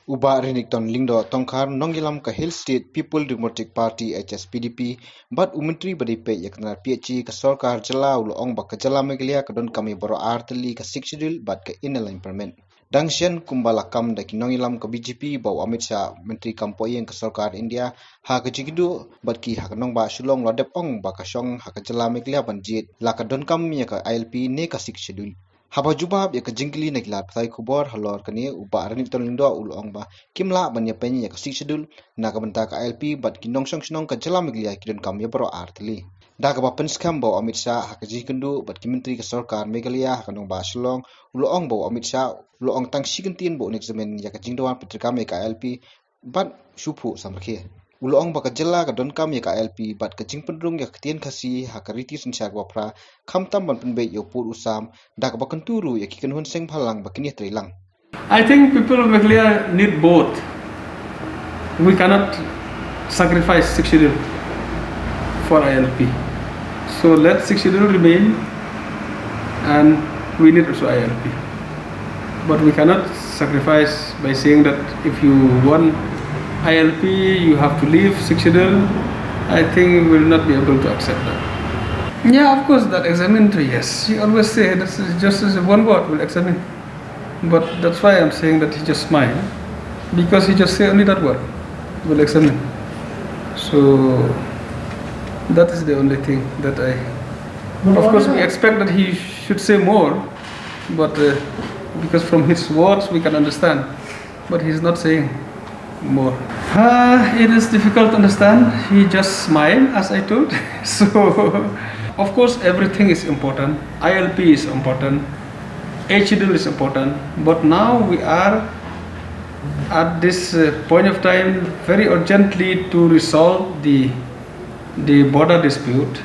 Uba Renikton Lingdo Tongkar Nongilam ka Hill State People Democratic Party HSPDP bat umentri badipe yakna PHC ka Sarkar Jala ulong ba ka Jala Meglia ka don kami boro arteli ka siksidil bat ka inline permanent. Dangsian kumbala kam da kinongilam ka BJP bau Amit Shah Menteri Kampoyeng ka Sarkar India ha ka jigidu bat ki ha nong ba sulong lodep ong ba ka syong ha ka Jala Meglia banjit la ka don kam ya ka ILP ne ka siksidil. Haba jubab ya kejingkili neglat thai kubor halor kani uba arani ton lindo ulong ba kimla banya penyi ya kasik sedul na ka benta ka LP bat kinong song ka jala miglia kidon kam ya baro artli da ka ba penskam ba Amit Shah hakaji kendu bat kimentri ka sarkar Meghalaya kanong ba Shillong ulong ba Amit Shah ulong tang sikentin bo examen ya ka jingdoan petrika me ka LP bat supu samrakhe ulong ba ka jala ka don kam ya ka LP bat ka jingpendrung ya ketien kasi hakariti sensiak wapra kamtam ban penbe yo pur usam dak ba kenturu ya kiken hun seng phalang ba kini trilang. I think people of Meghalaya need both. We cannot sacrifice 6 schedule for ILP. So let 6 schedule remain and we need also ILP. But we cannot sacrifice by saying that if you want ILP, you have to leave 6 schedule. I think we will not be able to accept that. Yeah, of course, that examinatory, yes. You always say that just as one word will examine. But that's why I'm saying that he just smiled, because he just say only that word, will examine. So that is the only thing that of course we expect that he should say more, but because from his words we can understand, but he's not saying more. It is difficult to understand. He just smiled, as I told. So of course everything is important. ILP is important. HDL is important, but now we are at this point of time very urgently to resolve the border dispute.